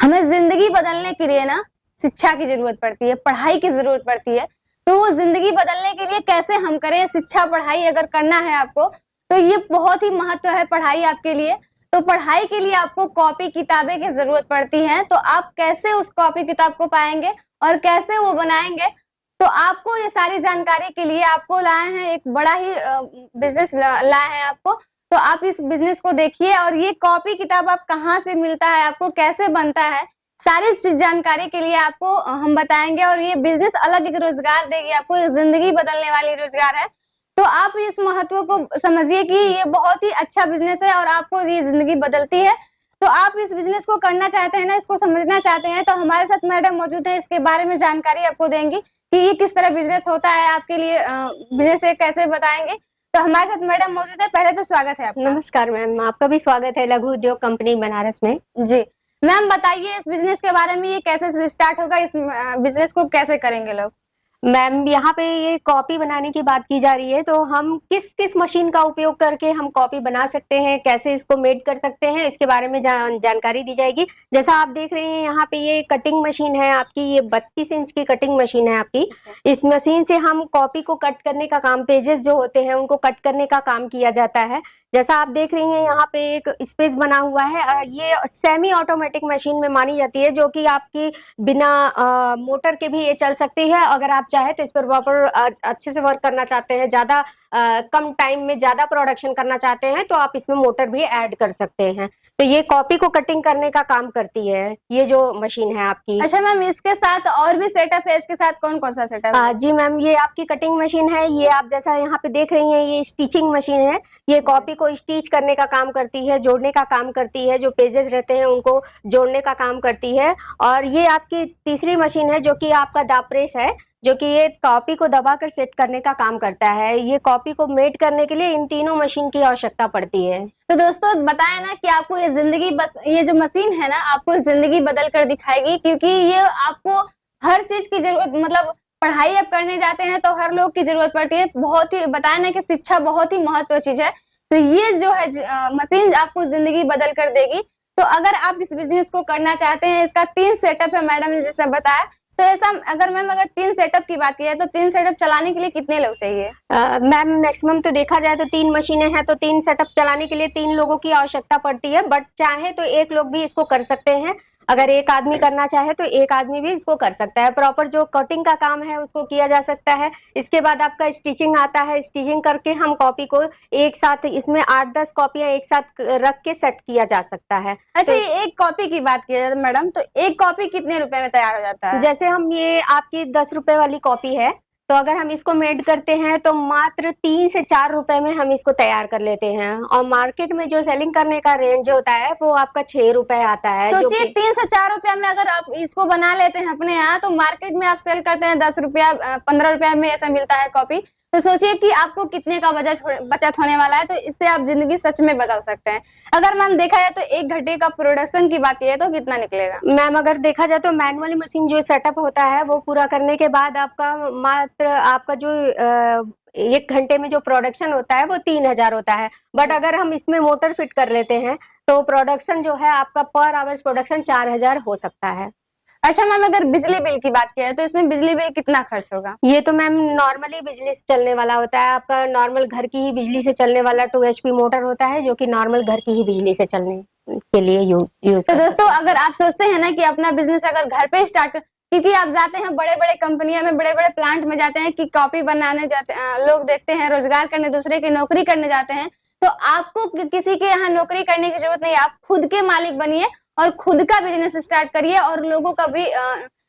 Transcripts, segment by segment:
हमें जिंदगी बदलने के लिए ना शिक्षा की जरूरत पड़ती है, पढ़ाई की जरूरत पड़ती है। तो वो जिंदगी बदलने के लिए कैसे हम करें, शिक्षा पढ़ाई अगर करना है आपको तो ये बहुत ही महत्व है पढ़ाई आपके लिए। तो पढ़ाई के लिए आपको कॉपी किताबें की जरूरत पड़ती है। तो आप कैसे उस कॉपी किताब को पाएंगे और कैसे वो बनाएंगे, तो आपको ये सारी जानकारी के लिए आपको लाए हैं एक बड़ा ही बिजनेस लाए हैं आपको। तो आप इस बिजनेस को देखिए और ये कॉपी किताब आप कहाँ से मिलता है, आपको कैसे बनता है, सारी जानकारी के लिए आपको हम बताएंगे। और ये बिजनेस अलग एक रोजगार देगी आपको, जिंदगी बदलने वाली रोजगार है। तो आप इस महत्व को समझिए कि ये बहुत ही अच्छा बिजनेस है और आपको ये जिंदगी बदलती है। तो आप इस बिजनेस को करना चाहते हैं ना, इसको समझना चाहते हैं, तो हमारे साथ मैडम मौजूद है, इसके बारे में जानकारी आपको देंगी कि ये किस तरह बिजनेस होता है आपके लिए, बिजनेस कैसे बताएंगे। तो हमारे साथ मैडम मौजूद है। पहले तो स्वागत है आपका। नमस्कार मैम, आपका भी स्वागत है लघु उद्योग कंपनी बनारस में। जी मैम, बताइए इस बिजनेस के बारे में, ये कैसे स्टार्ट होगा, इस बिजनेस को कैसे करेंगे लोग। मैम यहाँ पे ये कॉपी बनाने की बात की जा रही है, तो हम किस किस मशीन का उपयोग करके हम कॉपी बना सकते हैं, कैसे इसको मेड कर सकते हैं, इसके बारे में जानकारी दी जाएगी। जैसा आप देख रहे हैं यहाँ पे ये कटिंग मशीन है आपकी, ये 32 इंच की कटिंग मशीन है आपकी। इस मशीन से हम कॉपी को कट करने का काम, पेजेस जो होते हैं उनको कट करने का काम किया जाता है। जैसा आप देख रही हैं यहाँ पे एक स्पेस बना हुआ है, ये सेमी ऑटोमेटिक मशीन में मानी जाती है, जो कि आपकी बिना मोटर के भी ये चल सकती है। अगर आप चाहे तो इस पर प्रॉपर अच्छे से वर्क करना चाहते हैं, ज्यादा कम टाइम में ज्यादा प्रोडक्शन करना चाहते हैं, तो आप इसमें मोटर भी ऐड कर सकते हैं। तो ये कॉपी को कटिंग करने का काम करती है, ये जो मशीन है आपकी। अच्छा मैम, इसके साथ और भी सेटअप है, इसके साथ कौन कौन सा सेटअप है? जी मैम, ये आपकी कटिंग मशीन है, ये आप जैसा यहाँ पे देख रही हैं ये स्टिचिंग मशीन है। ये कॉपी को स्टिच करने का काम करती है, जोड़ने का काम करती है, जो पेजेस रहते हैं उनको जोड़ने का काम करती है। और ये आपकी तीसरी मशीन है जो कि आपका दा प्रेस है, जो कि ये कॉपी को दबाकर सेट करने का काम करता है। ये कॉपी को मेड करने के लिए इन तीनों मशीन की आवश्यकता पड़ती है। तो दोस्तों बताया ना कि आपको ये जिंदगी बस, ये जो मशीन है ना आपको जिंदगी बदल कर दिखाएगी, क्योंकि ये आपको हर चीज की जरूरत, मतलब पढ़ाई आप करने जाते हैं तो हर लोग की जरूरत पड़ती है। बहुत ही बताया ना कि शिक्षा बहुत ही महत्व चीज है। तो ये जो है मशीन आपको जिंदगी बदल कर देगी। तो अगर आप इस बिजनेस को करना चाहते हैं, इसका 3 सेटअप है, मैडम ने जैसे बताया। तो ऐसा अगर मैम अगर 3 सेटअप की बात की है तो 3 सेटअप चलाने के लिए कितने लोग चाहिए? मैम मैक्सिमम तो देखा जाए तो 3 मशीनें हैं, तो 3 सेटअप चलाने के लिए 3 लोगों की आवश्यकता पड़ती है। बट चाहे तो 1 लोग भी इसको कर सकते हैं। अगर 1 आदमी करना चाहे तो 1 आदमी भी इसको कर सकता है। प्रॉपर जो कटिंग का काम है उसको किया जा सकता है। इसके बाद आपका स्टिचिंग आता है, स्टिचिंग करके हम कॉपी को एक साथ, इसमें 8-10 कॉपियां एक साथ रख के सेट किया जा सकता है। अच्छा, ये एक कॉपी की बात की जाए मैडम, तो एक कॉपी कितने रुपए में तैयार हो जाता है? जैसे हम ये आपकी 10 रुपए वाली कॉपी है, तो अगर हम इसको मेड करते हैं तो मात्र 3 से 4 रुपए में हम इसको तैयार कर लेते हैं। और मार्केट में जो सेलिंग करने का रेंज होता है वो आपका 6 रुपए आता है। सोचिए 3 से 4 रुपया में अगर आप इसको बना लेते हैं अपने यहाँ, तो मार्केट में आप सेल करते हैं 10 रुपया 15 रुपया में ऐसा मिलता है कॉपी। तो सोचिए कि आपको कितने का बचत होने वाला है। तो इससे आप जिंदगी सच में बदल सकते हैं। अगर मैम देखा जाए तो 1 घंटे का प्रोडक्शन की बात की जाए तो कितना निकलेगा? मैम अगर देखा जाए तो मैनुअली मशीन जो सेटअप होता है वो पूरा करने के बाद आपका मात्र आपका जो 1 घंटे में जो प्रोडक्शन होता है वो 3000 होता है। बट अगर हम इसमें मोटर फिट कर लेते हैं तो प्रोडक्शन जो है आपका पर आवर्स प्रोडक्शन 4000 हो सकता है। अच्छा मैम, अगर बिजली बिल की बात की जाए तो इसमें बिजली बिल कितना खर्च होगा? ये तो मैम नॉर्मली बिजली से चलने वाला होता है, आपका नॉर्मल घर की ही बिजली से चलने वाला 2 HP मोटर होता है, जो कि नॉर्मल घर की ही बिजली से चलने के लिए यूज। तो दोस्तों अगर आप सोचते हैं ना कि अपना बिजनेस अगर घर पे स्टार्ट, क्योंकि आप जाते हैं बड़े बड़े कंपनियों में, बड़े बड़े प्लांट में जाते हैं कि कॉपी बनाने जाते हैं, लोग देखते हैं रोजगार करने, दूसरे की नौकरी करने जाते हैं। तो आपको किसी के यहाँ नौकरी करने की जरूरत नहीं है, आप खुद के मालिक बनिए और खुद का बिजनेस स्टार्ट करिए। और लोगों का भी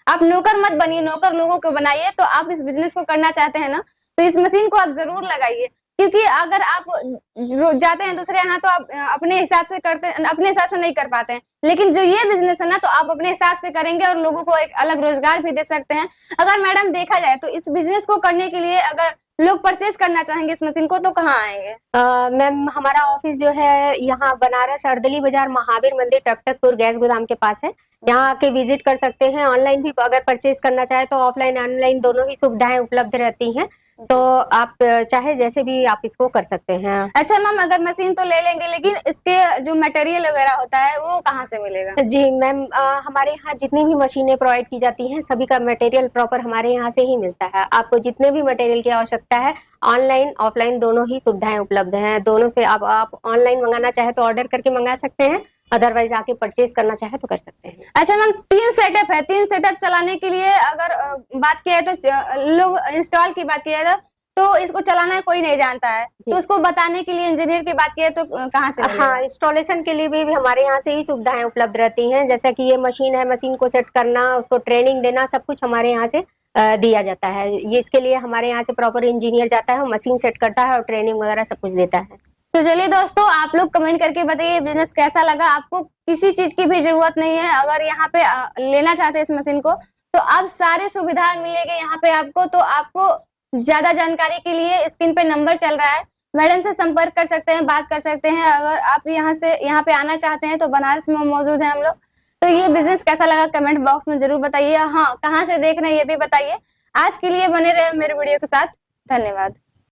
आप नौकर मत बनिए, नौकर लोगों को बनाइए। तो आप इस बिजनेस को करना चाहते हैं ना, तो इस मशीन को आप जरूर लगाइए। क्योंकि अगर आप जाते हैं दूसरे यहाँ तो आप अपने हिसाब से करते, अपने हिसाब से नहीं कर पाते हैं। लेकिन जो ये बिजनेस है ना, तो आप अपने हिसाब से करेंगे और लोगों को एक अलग रोजगार भी दे सकते हैं। अगर मैडम देखा जाए तो इस बिजनेस को करने के लिए अगर लोग परचेज करना चाहेंगे इस मशीन को तो कहाँ आएंगे? मैम हमारा ऑफिस जो है यहाँ बनारस अर्दली बाजार महावीर मंदिर टकटकपुर गैस गोदाम के पास है। यहाँ आके विजिट कर सकते हैं। ऑनलाइन भी अगर परचेज करना चाहे तो ऑफलाइन ऑनलाइन दोनों ही सुविधाएं उपलब्ध रहती हैं। तो आप चाहे जैसे भी आप इसको कर सकते हैं। अच्छा मैम, अगर मशीन तो ले लेंगे, लेकिन इसके जो मटेरियल वगैरह होता है वो कहाँ से मिलेगा? जी मैम, हमारे यहाँ जितनी भी मशीनें प्रोवाइड की जाती हैं सभी का मटेरियल प्रॉपर हमारे यहाँ से ही मिलता है। आपको जितने भी मटेरियल की आवश्यकता है, ऑनलाइन ऑफलाइन दोनों ही सुविधाएं उपलब्ध हैं। दोनों से आप ऑनलाइन मंगाना चाहे तो ऑर्डर करके मंगा सकते हैं, अदरवाइज आके परचेज करना चाहे तो कर सकते हैं। अच्छा मैम, 3 सेटअप है, 3 सेटअप चलाने के लिए अगर बात किया है तो लोग इंस्टॉल की बात किया है तो इसको चलाना कोई नहीं जानता है, तो उसको बताने के लिए इंजीनियर की बात की है तो कहाँ से मिलेगा? हाँ, इंस्टॉलेशन के लिए भी हमारे यहाँ से ही सुविधाएं उपलब्ध रहती हैं। जैसा कि ये मशीन है, मशीन को सेट करना, उसको ट्रेनिंग देना, सब कुछ हमारे यहाँ से दिया जाता है। ये इसके लिए हमारे यहाँ से प्रॉपर इंजीनियर जाता है, मशीन सेट करता है और ट्रेनिंग वगैरह सब कुछ देता है। तो चलिए दोस्तों, आप लोग कमेंट करके बताइए बिजनेस कैसा लगा। आपको किसी चीज की भी जरूरत नहीं है, अगर यहाँ पे लेना चाहते हैं इस मशीन को तो आप सारी सुविधाएं मिलेगी यहाँ पे आपको। तो आपको ज्यादा जानकारी के लिए स्क्रीन पे नंबर चल रहा है, मैडम से संपर्क कर सकते हैं, बात कर सकते हैं। अगर आप यहाँ पे आना चाहते हैं तो बनारस में मौजूद है हम लोग। तो ये बिजनेस कैसा लगा कमेंट बॉक्स में जरूर बताइए। हाँ, कहाँ से देख रहे हैं ये भी बताइए। आज के लिए बने रहे मेरे वीडियो के साथ, धन्यवाद।